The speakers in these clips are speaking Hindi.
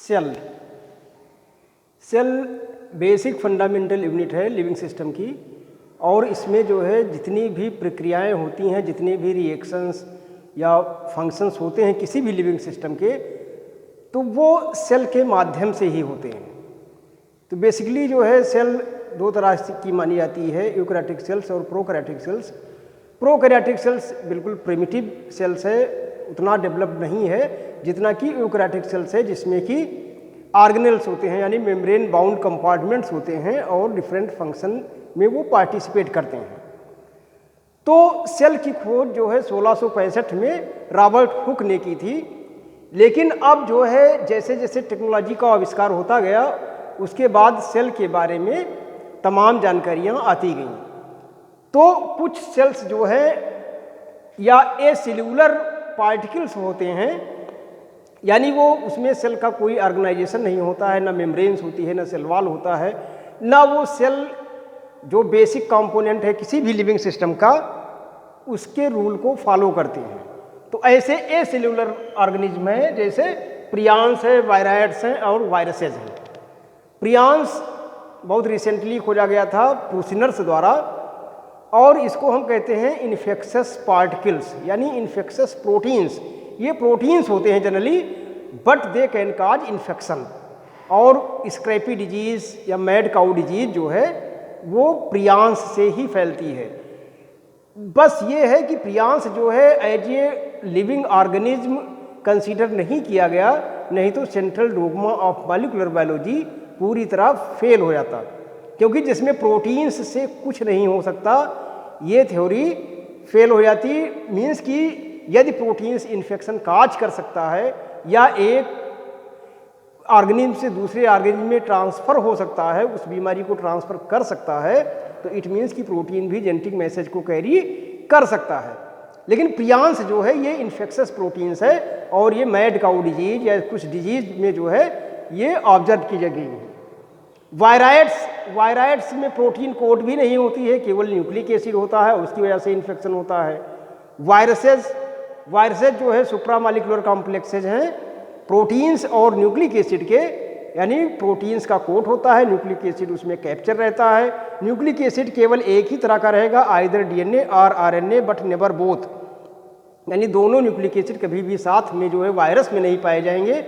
Cell cell basic fundamental unit है लिविंग सिस्टम की, और इसमें जो है जितनी भी प्रक्रियाएं होती हैं, जितने भी रिएक्शंस या फंक्शंस होते हैं किसी भी लिविंग सिस्टम के, तो वो सेल के माध्यम से ही होते हैं। तो बेसिकली जो है सेल दो तरह की मानी जाती है, यूकैरियोटिक सेल्स और प्रोकैरियोटिक सेल्स। प्रोकैरियोटिक सेल्स बिल्कुल प्रिमिटिव सेल्स है, उतना डेवलप्ड नहीं है जितना कि यूकैरियोटिक सेल्स है, जिसमें कि ऑर्गेनेल्स होते हैं, यानी मेम्ब्रेन बाउंड कंपार्टमेंट्स होते हैं और डिफरेंट फंक्शन में वो पार्टिसिपेट करते हैं। तो सेल की खोज जो है 1665 में रॉबर्ट हुक ने की थी, लेकिन अब जो है जैसे जैसे टेक्नोलॉजी का आविष्कार होता गया उसके बाद सेल के बारे में तमाम जानकारियाँ आती गईं। तो कुछ सेल्स जो है या एसेल्यूलर पार्टिकल्स होते हैं, यानी वो उसमें सेल का कोई ऑर्गेनाइजेशन नहीं होता है, ना मेम्ब्रेन्स होती है, ना सेल वॉल होता है, ना वो सेल जो बेसिक कंपोनेंट है किसी भी लिविंग सिस्टम का उसके रूल को फॉलो करते हैं। तो ऐसे एसेल्यूलर ऑर्गेनिज्म हैं, जैसे प्रियांस है, वायराइड्स हैं और वायरसेज हैं। प्रियांस बहुत रिसेंटली खोजा गया था प्रूसिनर्स द्वारा, और इसको हम कहते हैं इन्फेक्शस पार्टिकल्स, यानी इन्फेक्शस प्रोटीन्स। ये प्रोटीन्स होते हैं generally, but they can cause infection. और स्क्रैपी डिजीज़ या मैड काउ डिजीज़ जो है वो प्रियांस से ही फैलती है। बस ये है कि प्रियांस जो है as a living organism consider नहीं किया गया, नहीं तो central dogma of molecular biology पूरी तरह फेल हो जाता, क्योंकि जिसमें प्रोटीन्स से कुछ नहीं हो सकता, ये थ्योरी फेल हो जाती। मीन्स कि यदि प्रोटीन्स इन्फेक्शन काज कर सकता है या एक ऑर्गेनिज्म से दूसरे ऑर्गेनिज्म में ट्रांसफ़र हो सकता है, उस बीमारी को ट्रांसफ़र कर सकता है, तो इट मीन्स कि प्रोटीन भी जेनेटिक मैसेज को कैरी कर सकता है। लेकिन प्रियांस जो है ये इन्फेक्शस प्रोटीन्स है, और ये मैड काउ डिजीज या कुछ डिजीज में जो है ये ऑब्जर्व की गई है। वायराइड्स में प्रोटीन कोड भी नहीं होती है, केवल न्यूक्लिक एसिड होता है, उसकी वजह से इन्फेक्शन होता है। वायरसेज जो है सुप्रामॉलिक्यूलर कॉम्प्लेक्सेज हैं प्रोटीन्स और न्यूक्लिक एसिड के, यानी प्रोटीन्स का कोट होता है, न्यूक्लिक एसिड उसमें कैप्चर रहता है। न्यूक्लिक एसिड केवल एक ही तरह का रहेगा, आइदर डीएनए और आरएनए, बट नेवर बोथ, यानी दोनों न्यूक्लिक एसिड कभी भी साथ में जो है वायरस में नहीं पाए जाएंगे।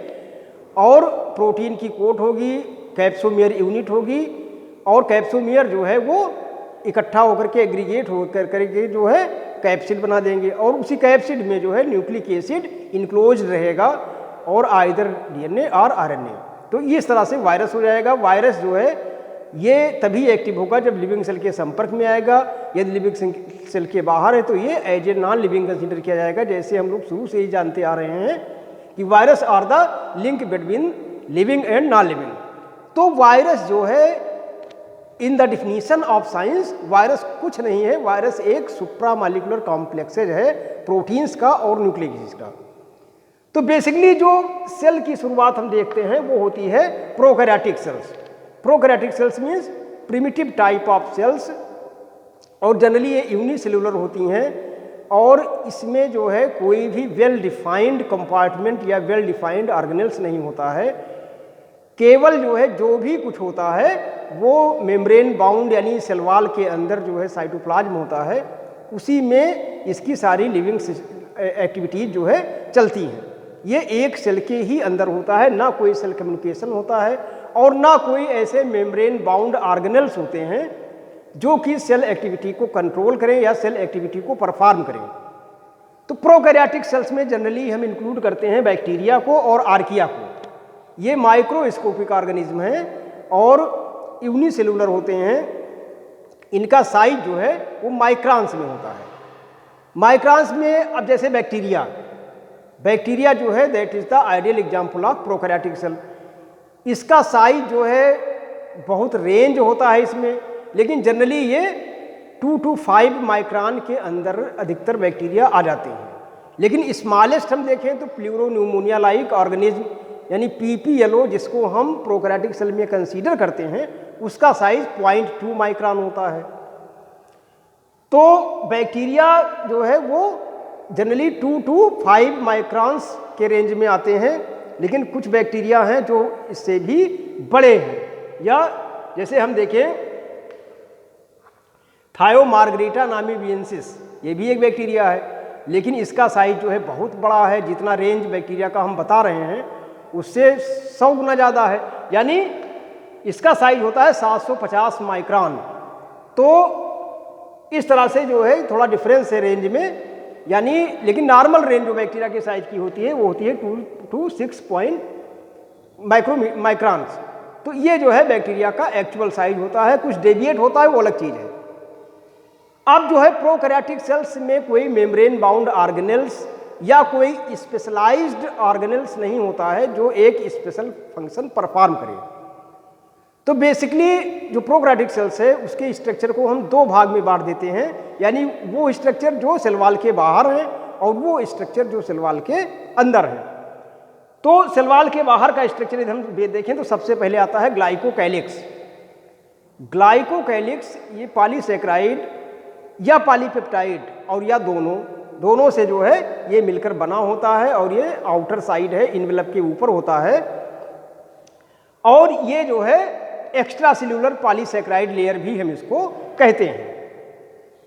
और प्रोटीन की कोट होगी, कैप्सोमियर यूनिट होगी, और कैप्सोमियर जो है वो इकट्ठा होकर के एग्रीगेट होकर करके जो है कैप्सिड बना देंगे, और उसी कैप्सिड में जो है न्यूक्लिक एसिड इनक्लोज रहेगा, और आइदर डीएनए और आरएनए। तो इस तरह से वायरस हो जाएगा। वायरस जो है ये तभी एक्टिव होगा जब लिविंग सेल के संपर्क में आएगा। यदि लिविंग सेल के बाहर है तो ये as a non living consider किया जाएगा। जैसे हम लोग शुरू से ही जानते आ रहे हैं कि virus are the link between living and non living. तो वायरस जो है in the definition of science virus कुछ नहीं है, वायरस एक सुप्रामॉलिक्यूलर कॉम्प्लेक्सेज है प्रोटीन्स का और न्यूक्लिक एसिड का। तो बेसिकली जो सेल की शुरुआत हम देखते हैं वो होती है prokaryotic cells. Prokaryotic cells means primitive type of cells, और जनरली ये यूनिसेल्यूलर होती हैं, और इसमें जो है कोई भी वेल डिफाइंड कंपार्टमेंट या वेल डिफाइंड ऑर्गेनेल्स नहीं होता है। केवल जो है जो भी कुछ होता है वो मेम्ब्रेन बाउंड यानी सेल वॉल के अंदर जो है साइटोप्लाज्म होता है, उसी में इसकी सारी लिविंग एक्टिविटीज जो है चलती हैं। ये एक सेल के ही अंदर होता है, ना कोई सेल कम्युनिकेशन होता है, और ना कोई ऐसे मेम्ब्रेन बाउंड ऑर्गेनेल्स होते हैं जो कि सेल एक्टिविटी को कंट्रोल करें या सेल एक्टिविटी को परफॉर्म करें। तो प्रोकैरियोटिक सेल्स में जनरली हम इंक्लूड करते हैं बैक्टीरिया को और आर्किया को। ये माइक्रोस्कोपिक ऑर्गेनिज्म हैं और यूनिसेल्यूलर होते हैं। इनका साइज जो है वो माइक्रॉन्स में होता है। माइक्रॉन्स में अब जैसे बैक्टीरिया जो है that is the ideal example of prokaryotic cell. इसका साइज जो है बहुत रेंज होता है इसमें, लेकिन जनरली ये 2 to 5 माइक्रॉन के अंदर अधिकतर बैक्टीरिया आ जाते हैं। लेकिन स्मॉलेस्ट हम देखें तो प्लूरोन्यूमोनिया लाइक ऑर्गेनिज्म यानी PPLO जिसको हम प्रोकैरियोटिक सेल में कंसीडर करते हैं, उसका साइज 0.2 माइक्रॉन होता है। तो बैक्टीरिया जो है वो जनरली 2 to 5 माइक्रॉन्स के रेंज में आते हैं, लेकिन कुछ बैक्टीरिया हैं जो इससे भी बड़े हैं। या जैसे हम देखें थायोमार्गरीटा नामीबियंसिस, ये भी एक बैक्टीरिया है, लेकिन इसका साइज जो है बहुत बड़ा है। जितना रेंज बैक्टीरिया का हम बता रहे हैं उससे 100 गुना ज़्यादा है, यानी इसका साइज होता है 750 माइक्रोन। तो इस तरह से जो है थोड़ा डिफरेंस है रेंज में, यानी लेकिन नॉर्मल रेंज जो बैक्टीरिया के साइज की होती है वो होती है 2 to 6 माइक्रोन्स। तो ये जो है बैक्टीरिया का एक्चुअल साइज होता है, कुछ डेविएट होता है वो अलग चीज़ है। अब जो है प्रोकैरियोटिक सेल्स में कोई मेम्ब्रेन बाउंड ऑर्गेनेल्स या कोई स्पेशलाइज्ड ऑर्गेनेल्स नहीं होता है जो एक स्पेशल फंक्शन परफॉर्म करे। तो बेसिकली जो प्रोकैरियोटिक सेल्स है उसके स्ट्रक्चर को हम 2 भाग में बांट देते हैं, यानी वो स्ट्रक्चर जो सेल वॉल के बाहर है और वो स्ट्रक्चर जो सेल वॉल के अंदर है। तो सेल वॉल के बाहर का स्ट्रक्चर यदि हम देखें तो सबसे पहले आता है ग्लाइकोकैलिक्स। ग्लाइकोकैलिक्स ये पॉलीसैकेराइड या पॉलीपेप्टाइड और या दोनों से जो है ये मिलकर बना होता है, और ये आउटर साइड है, इनवेलप के ऊपर होता है, और ये जो है एक्स्ट्रा सेल्यूलर पॉलीसैकेराइड लेयर भी हम इसको कहते हैं।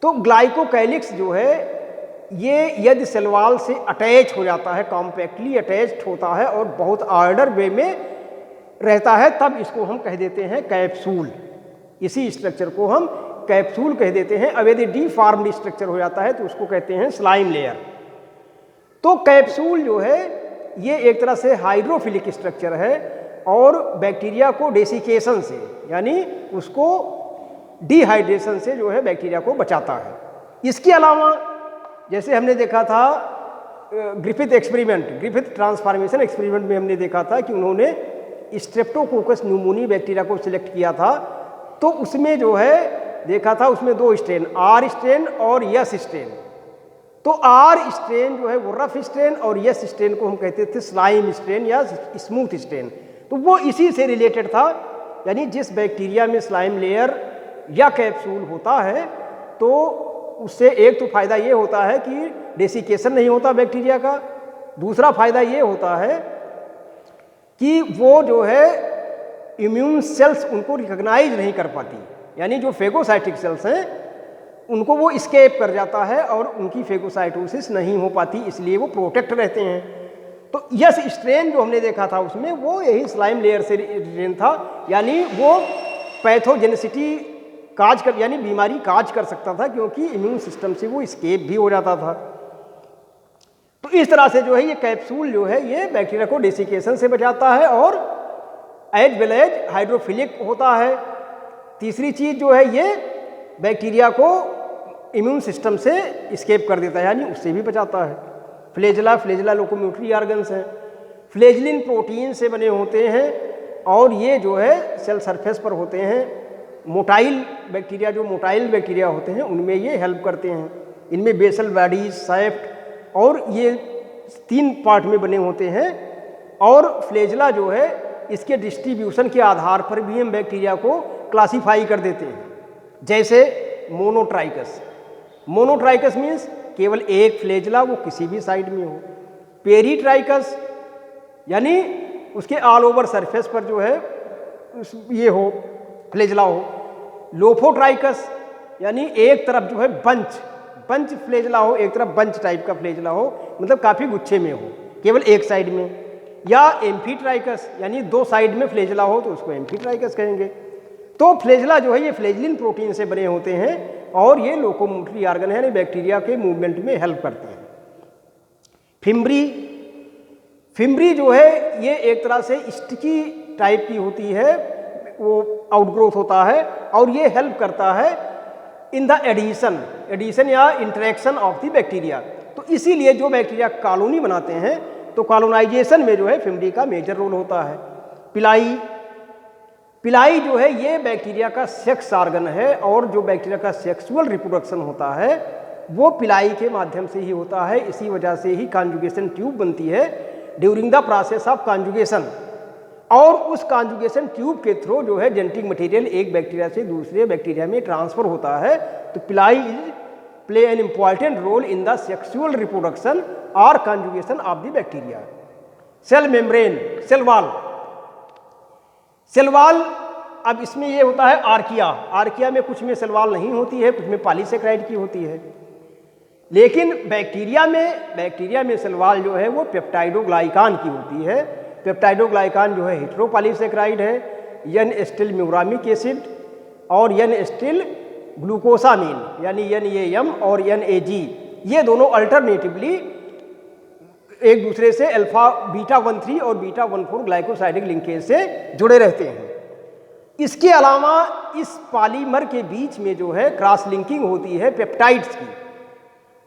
तो ग्लाइकोकैलिक्स जो है ये यदि सेल वॉल से अटैच हो जाता है, कॉम्पैक्टली अटैच्ड होता है और बहुत ऑर्डर वे में रहता है, तब इसको हम कह देते हैं कैप्सूल। इसी स्ट्रक्चर को हम कैप्सूल कह देते हैं। अब यदि डीफॉर्म्ड स्ट्रक्चर हो जाता है तो उसको कहते हैं स्लाइम लेयर। तो कैप्सूल जो है ये एक तरह से हाइड्रोफिलिक स्ट्रक्चर है और बैक्टीरिया को डेसिकेशन से, यानी उसको डिहाइड्रेशन से जो है बैक्टीरिया को बचाता है। इसके अलावा जैसे हमने देखा था ग्रिफिथ ट्रांसफॉर्मेशन एक्सपेरिमेंट में हमने देखा था कि उन्होंने स्ट्रेप्टोकोकस न्यूमोनी बैक्टीरिया को सिलेक्ट किया था। तो उसमें जो है देखा था उसमें 2 स्ट्रेन, आर स्ट्रेन और यस स्ट्रेन। तो आर स्ट्रेन जो है वो रफ स्ट्रेन और यस स्ट्रेन को हम कहते थे स्लाइम स्ट्रेन या स्मूथ स्ट्रेन। तो वो इसी से रिलेटेड था, यानी जिस बैक्टीरिया में स्लाइम लेयर या कैप्सूल होता है तो उससे एक तो फायदा ये होता है कि डेसिकेशन नहीं होता बैक्टीरिया का, दूसरा फायदा ये होता है कि वो जो है इम्यून सेल्स उनको रिकॉग्नाइज नहीं कर पाती, यानी जो फेगोसाइटिक सेल्स हैं उनको वो स्केप कर जाता है और उनकी फेगोसाइटोसिस नहीं हो पाती, इसलिए वो प्रोटेक्ट रहते हैं। तो यस स्ट्रेन जो हमने देखा था उसमें वो यही स्लाइम लेयर से स्ट्रेन था, यानी वो पैथोजेनिसिटी काज कर, यानी बीमारी काज कर सकता था क्योंकि इम्यून सिस्टम से वो स्केप भी हो जाता था। तो इस तरह से जो है ये कैप्सूल जो है ये बैक्टीरिया को डेसिकेशन से बचाता है और एज वेल एज हाइड्रोफिलिक होता है। तीसरी चीज़ जो है ये बैक्टीरिया को इम्यून सिस्टम से स्केप कर देता है, यानी उससे भी बचाता है। फ्लेजला लोकोमोटरी ऑर्गन्स हैं, फ्लेजलिन प्रोटीन से बने होते हैं और ये जो है सेल सरफेस पर होते हैं। मोटाइल बैक्टीरिया, जो मोटाइल बैक्टीरिया होते हैं उनमें ये हेल्प करते हैं। इनमें बेसल बॉडीज, सैफ्ट और ये 3 पार्ट में बने होते हैं। और फ्लेजला जो है इसके डिस्ट्रीब्यूशन के आधार पर भी हम बैक्टीरिया को क्लासीफाई कर देते हैं, जैसे मोनोट्राइकस मीन्स केवल एक फ्लेजला, वो किसी भी साइड में हो। पेरीट्राइकस यानी उसके ऑल ओवर सरफेस पर जो है ये हो, फ्लेजला हो। लोफोट्राइकस यानी एक तरफ जो है बंच फ्लेजला हो, एक तरफ बंच टाइप का फ्लेजला हो, मतलब काफ़ी गुच्छे में हो, केवल एक साइड में। या एम्फीट्राइकस यानी 2 साइड में फ्लेजला हो तो उसको एम्फीट्राइकस कहेंगे। तो फ्लेजला जो है ये फ्लेजलिन प्रोटीन से बने होते हैं और ये लोकोमोटरी ऑर्गन है, बैक्टीरिया के मूवमेंट में हेल्प करते हैं। फिम्ब्री जो है ये एक तरह से स्टिकी टाइप की होती है, वो आउटग्रोथ होता है और ये हेल्प करता है इन द एडिशन या इंटरेक्शन ऑफ द बैक्टीरिया। तो इसीलिए जो बैक्टीरिया कॉलोनी बनाते हैं तो कॉलोनाइजेशन में जो है फिम्ब्री का मेजर रोल होता है। पिलाई जो है ये बैक्टीरिया का सेक्स ऑर्गन है और जो बैक्टीरिया का सेक्सुअल रिप्रोडक्शन होता है वो पिलाई के माध्यम से ही होता है। इसी वजह से ही कॉन्जुगेशन ट्यूब बनती है during the process of conjugation, और उस कॉन्जुगेशन ट्यूब के थ्रू जो है जेनेटिक मटेरियल एक बैक्टीरिया से दूसरे बैक्टीरिया में ट्रांसफर होता है। तो pili play an important role in the sexual reproduction और conjugation of the bacteria. Cell membrane, cell wall. Cell wall, अब इसमें ये होता है आर्किया। आर्किया में कुछ में सेल वॉल नहीं होती है, कुछ में पॉलीसेकेराइड की होती है। लेकिन बैक्टीरिया में सेल वॉल जो है वो पेप्टाइडोग्लाइकान की होती है। पेप्टाइडोग्लाइकान जो है हेटेरोपॉलीसेकेराइड है, एन एसिटिल म्यूरामिक एसिड और एन एसिटिल ग्लूकोसामीन यानी NAM और NAG, ये दोनों अल्टरनेटिवली एक दूसरे से अल्फा बीटा 1,3 और बीटा 1,4 ग्लाइकोसाइडिक लिंकेज से जुड़े रहते हैं। इसके अलावा इस पॉलीमर के बीच में जो है क्रॉस लिंकिंग होती है पेप्टाइड्स की,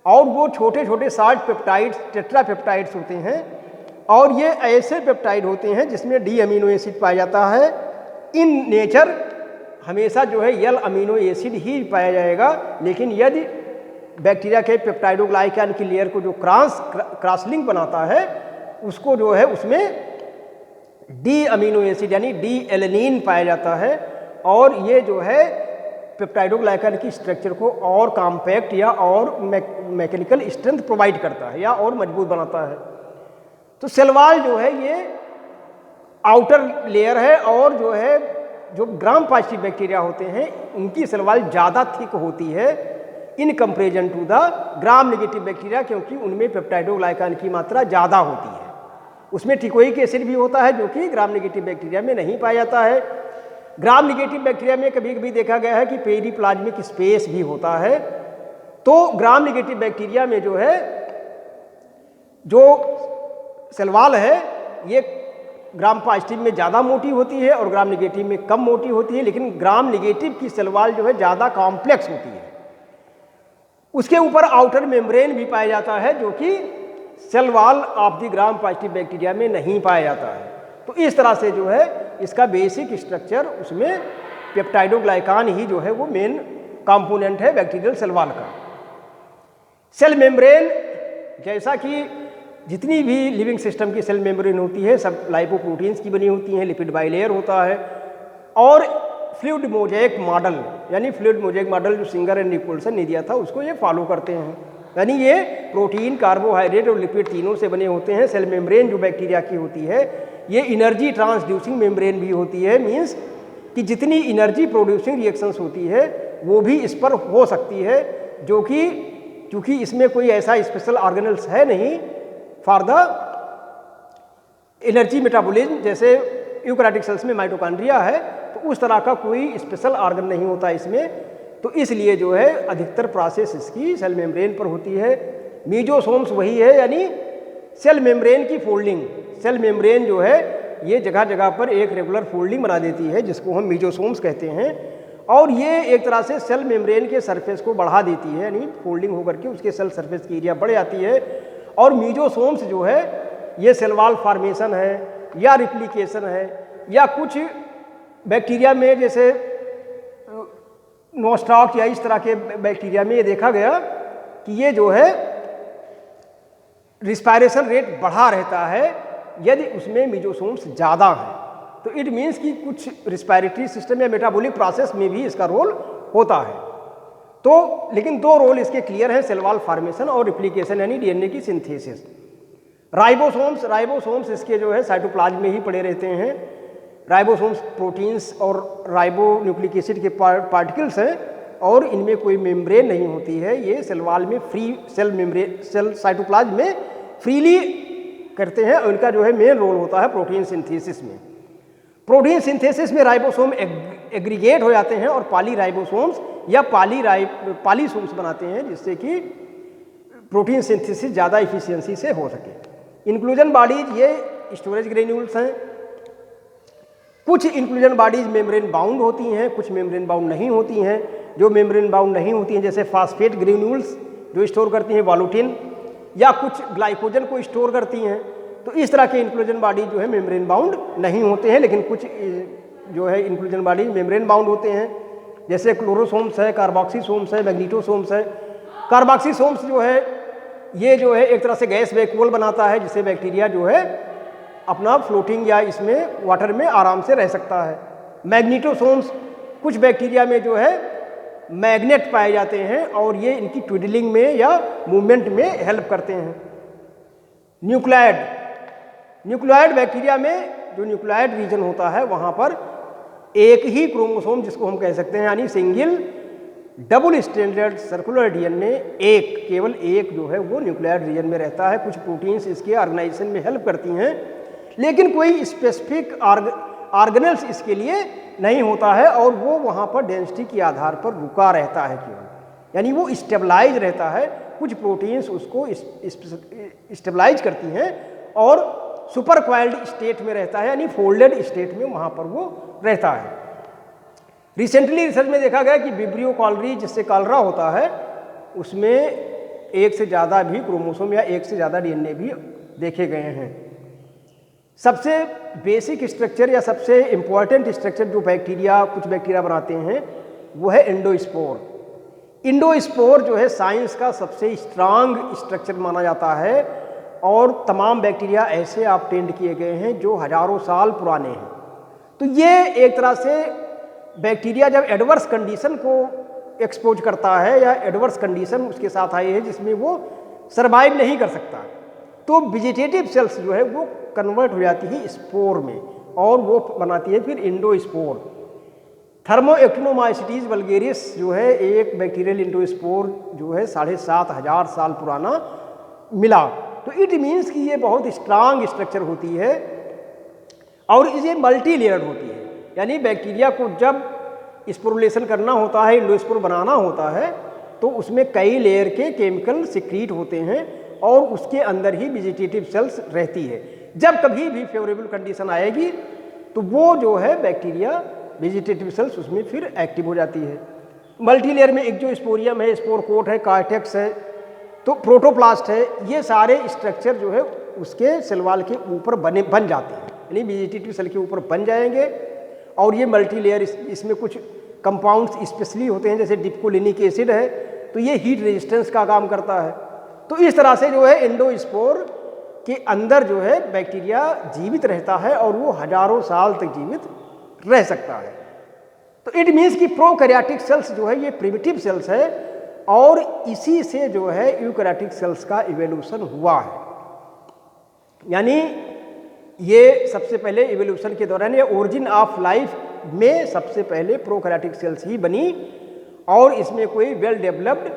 और वो छोटे छोटे शॉर्ट पेप्टाइड्स, टेट्रापेप्टाइड्स होते हैं, और ये ऐसे पेप्टाइड होते हैं जिसमें डी अमीनो एसिड पाया जाता है। इन नेचर हमेशा जो है एल अमीनो एसिड ही पाया जाएगा, लेकिन यदि बैक्टीरिया के पेप्टाइडोग्लाइकान की लेयर को जो क्रॉस लिंक बनाता है उसको जो है उसमें डी अमीनो एसिड यानी डी एलेनिन पाया जाता है, और ये जो है पेप्टाइडोग्लाइकान की स्ट्रक्चर को और कॉम्पैक्ट या और मैकेनिकल स्ट्रेंथ प्रोवाइड करता है या और मजबूत बनाता है। तो सेल वॉल जो है ये आउटर लेयर है, और जो है जो ग्राम पॉजिटिव बैक्टीरिया होते हैं उनकी सेल वॉल ज़्यादा थिक होती है in comparison to the gram negative bacteria, क्योंकि उनमें पेप्टाइडोग्लाइकान की मात्रा ज़्यादा होती है। उसमें टिकोइक एसिड भी होता है जो कि ग्राम नेगेटिव बैक्टीरिया में नहीं पाया जाता है। ग्राम नेगेटिव बैक्टीरिया में कभी कभी देखा गया है कि पेरिप्लाज्मिक स्पेस भी होता है। तो ग्राम नेगेटिव बैक्टीरिया में जो है जो सेल वॉल है ये ग्राम पॉजिटिव में ज़्यादा मोटी होती है और ग्राम नेगेटिव में कम मोटी होती है, लेकिन ग्राम नेगेटिव की सेल वॉल जो है ज़्यादा कॉम्प्लेक्स होती है। उसके ऊपर आउटर मेम्ब्रेन भी पाया जाता है जो कि cell wall of the gram positive bacteria में नहीं पाया जाता है। तो इस तरह से जो है इसका बेसिक स्ट्रक्चर, उसमें पेप्टाइडोग्लाइकान ही जो है वो मेन कंपोनेंट है बैक्टीरियल सेल वॉल का। सेल मेम्ब्रेन, जैसा कि जितनी भी लिविंग सिस्टम की सेल मेम्ब्रेन होती है सब लाइपोप्रोटीन्स की बनी होती हैं, लिपिड बाइलेयर होता है, और फ्लूइड मोज़ेक मॉडल यानी फ्लूइड मोज़ेक मॉडल जो सिंगर एंड निकोलसन ने दिया था उसको ये फॉलो करते हैं। यानी ये प्रोटीन, कार्बोहाइड्रेट और लिपिड तीनों से बने होते हैं। सेल मेम्ब्रेन जो बैक्टीरिया की होती है ये एनर्जी ट्रांसड्यूसिंग मेम्ब्रेन भी होती है, मीन्स कि जितनी एनर्जी प्रोड्यूसिंग रिएक्शंस होती है वो भी इस पर हो सकती है, जो कि चूँकि इसमें कोई ऐसा स्पेशल ऑर्गेनल्स है नहीं फॉर द एनर्जी मेटाबॉलिज्म, जैसे यूकैरियोटिक सेल्स में माइटोकॉन्ड्रिया है, तो उस तरह का कोई स्पेशल ऑर्गन नहीं होता इसमें। तो इसलिए जो है अधिकतर प्रोसेस इसकी सेल मेम्ब्रेन पर होती है। मीजोसोम्स वही है, यानी सेल मेम्ब्रेन की फोल्डिंग। सेल मेम्ब्रेन जो है ये जगह जगह पर एक रेगुलर फोल्डिंग बना देती है जिसको हम मीजोसोम्स कहते हैं, और ये एक तरह से सेल मेम्ब्रेन के सरफेस को बढ़ा देती है, यानी फोल्डिंग होकर के उसके सेल सरफेस की एरिया बढ़ जाती है। और मीजोसोम्स जो है ये सेल वॉल फॉर्मेशन है या रिप्लिकेशन है, या कुछ बैक्टीरिया में जैसे नोस्टॉक्स या इस तरह के बैक्टीरिया में ये देखा गया कि ये जो है रिस्पायरेशन रेट बढ़ा रहता है यदि उसमें मीजोसोम्स ज़्यादा हैं। तो इट मीन्स कि कुछ रिस्पायरेटरी सिस्टम या मेटाबॉलिक प्रोसेस में भी इसका रोल होता है। तो लेकिन दो रोल इसके क्लियर हैं, सेल वॉल फॉर्मेशन और रिप्लिकेशन यानी डीएनए की सिंथेसिस। राइबोसोम्स इसके जो है साइटोप्लाज्म में ही पड़े रहते हैं। राइबोसोम्स प्रोटीन्स और राइबो न्यूक्लिक एसिड के पार्टिकल्स हैं और इनमें कोई मेम्ब्रेन नहीं होती है। ये सेल वॉल में free cell membrane cell cytoplasm में फ्रीली करते हैं, और इनका जो है मेन रोल होता है प्रोटीन सिंथेसिस में। प्रोटीन सिंथेसिस में राइबोसोम एग्रीगेट हो जाते हैं और पॉलीराइबोसोम्स या पॉलीसोम्स बनाते हैं, जिससे कि प्रोटीन सिंथेसिस ज़्यादा इफिशियंसी से हो सके। इंक्लूजन बॉडीज ये स्टोरेज ग्रेन्यूल्स हैं। कुछ इंक्लूजन बॉडीज मेम्ब्रेन बाउंड होती हैं, कुछ मेम्ब्रेन बाउंड नहीं होती हैं। जो मेम्ब्रेन बाउंड नहीं होती हैं जैसे फास्फेट ग्रेन्यूल्स जो स्टोर करती हैं वॉल्यूटिन, या कुछ ग्लाइकोजन को स्टोर करती हैं। तो इस तरह के इंक्लूजन बॉडी जो है मेम्ब्रेन बाउंड नहीं होते हैं, लेकिन कुछ जो है इंक्लूजन बॉडी मेम्ब्रेन बाउंड होते हैं, जैसे क्लोरोसोम्स है, कार्बोक्सीसोम्स है, मैग्नीटोसोम्स है। कार्बोक्सीसोम्स जो है ये जो है एक तरह से गैस वैक्यूल बनाता है, जिससे बैक्टीरिया जो है अपना फ्लोटिंग या इसमें वाटर में आराम से रह सकता है। मैग्नीटोसोम्स कुछ बैक्टीरिया में जो है मैग्नेट पाए जाते हैं और ये इनकी ट्विडलिंग में या मूवमेंट में हेल्प करते हैं। न्यूक्लियोइड बैक्टीरिया में जो न्यूक्लियोइड रीजन होता है वहाँ पर एक ही क्रोमोसोम, जिसको हम कह सकते हैं यानी single double stranded circular DNA, केवल एक जो है वो न्यूक्लियोइड रीजन में रहता है। कुछ प्रोटीन्स इसके ऑर्गेनाइजेशन में हेल्प करती हैं, लेकिन कोई स्पेसिफिक ऑर्गेनेल्स इसके लिए नहीं होता है और वो वहाँ पर डेंसिटी के आधार पर रुका रहता है केवल, यानी वो स्टेबलाइज रहता है। कुछ प्रोटीन्स उसको स्टेबलाइज करती हैं और सुपर क्वाइल्ड स्टेट में रहता है, यानी फोल्डेड स्टेट में वहाँ पर वो रहता है। रिसेंटली रिसर्च में देखा गया कि विब्रियो कॉलरी, जिससे कॉलरा होता है, उसमें एक से ज़्यादा भी क्रोमोसोम या एक से ज़्यादा डीएनए भी देखे गए हैं। सबसे बेसिक स्ट्रक्चर या सबसे इम्पॉर्टेंट स्ट्रक्चर जो कुछ बैक्टीरिया बनाते हैं वो है एंडोस्पोर। एंडोस्पोर जो है साइंस का सबसे स्ट्रांग स्ट्रक्चर माना जाता है और तमाम बैक्टीरिया ऐसे ऑब्टेंड किए गए हैं जो हजारों साल पुराने हैं। तो ये एक तरह से बैक्टीरिया जब एडवर्स कंडीशन को एक्सपोज करता है या एडवर्स कंडीशन उसके साथ आई है जिसमें वो सर्वाइव नहीं कर सकता, तो वेजिटेटिव सेल्स जो है वो कन्वर्ट हो जाती है स्पोर में और वो बनाती है फिर एंडोस्पोर। थर्मोएक्टिनोमाइसिटीज वल्गेरिस जो है एक बैक्टीरियल एंडोस्पोर जो है 7,500 साल पुराना मिला। तो इट मीन्स कि ये बहुत स्ट्रांग स्ट्रक्चर होती है और ये मल्टी लेयर्ड होती है, यानी बैक्टीरिया को जब स्पोरुलेशन करना होता है, एंडोस्पोर बनाना होता है, तो उसमें कई लेयर के केमिकल सिक्रीट होते हैं और उसके अंदर ही वेजिटेटिव सेल्स रहती है। जब कभी भी फेवरेबल कंडीशन आएगी तो वो जो है बैक्टीरिया वेजिटेटिव सेल्स उसमें फिर एक्टिव हो जाती है। मल्टी लेयर में एक्जोस्पोरियम है, स्पोर कोट है, कार्टेक्स है, तो प्रोटोप्लास्ट है, ये सारे स्ट्रक्चर जो है उसके सेल वॉल के ऊपर बन जाते हैं, यानी वेजिटेटिव सेल के ऊपर बन जाएंगे। और ये मल्टी लेयर इसमें कुछ कंपाउंड्स स्पेशली होते हैं, जैसे डिप्कोलिनिक एसिड है, तो ये हीट रेजिस्टेंस का काम करता है। तो इस तरह से जो है एंडोस्पोर के अंदर जो है बैक्टीरिया जीवित रहता है और वो हजारों साल तक जीवित रह सकता है। तो इट मीन्स कि प्रोकैरियोटिक सेल्स जो है ये प्रिमिटिव सेल्स है और इसी से जो है यूकैरियोटिक सेल्स का इवोल्यूशन हुआ है। यानी ये सबसे पहले इवोल्यूशन के दौरान या ओरिजिन ऑफ लाइफ में सबसे पहले प्रोकैरियोटिक सेल्स ही बनी और इसमें कोई वेल डेवलप्ड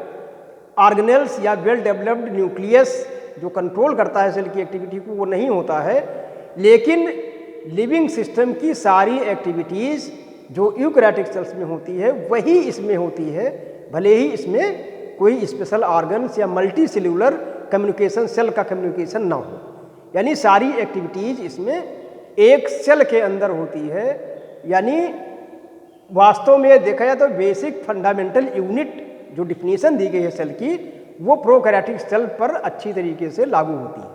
ऑर्गेनेल्स या वेल डेवलप्ड न्यूक्लियस जो कंट्रोल करता है सेल की एक्टिविटी को वो नहीं होता है। लेकिन लिविंग सिस्टम की सारी एक्टिविटीज़ जो यूकैरियोटिक सेल्स में होती है वही इसमें होती है, भले ही इसमें कोई स्पेशल ऑर्गन्स या मल्टी सेल्यूलर कम्युनिकेशन, सेल का कम्युनिकेशन ना हो। यानी सारी एक्टिविटीज़ इसमें एक सेल के अंदर होती है। यानी वास्तव में देखा जाए तो बेसिक फंडामेंटल यूनिट जो डिफिनीशन दी गई है सेल की, वो प्रोकैरियोटिक सेल पर अच्छी तरीके से लागू होती है।